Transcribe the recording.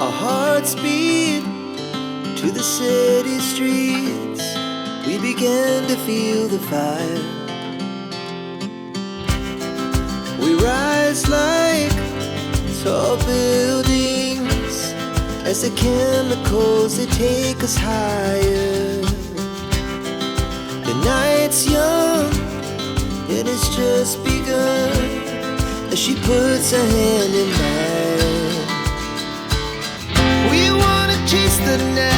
Our hearts beat to the city streets. We began to feel the fire. We rise like tall buildings as the chemicals, they take us higher. The night's young, it has just begun as she puts her hand in mine. We wanna chase the night.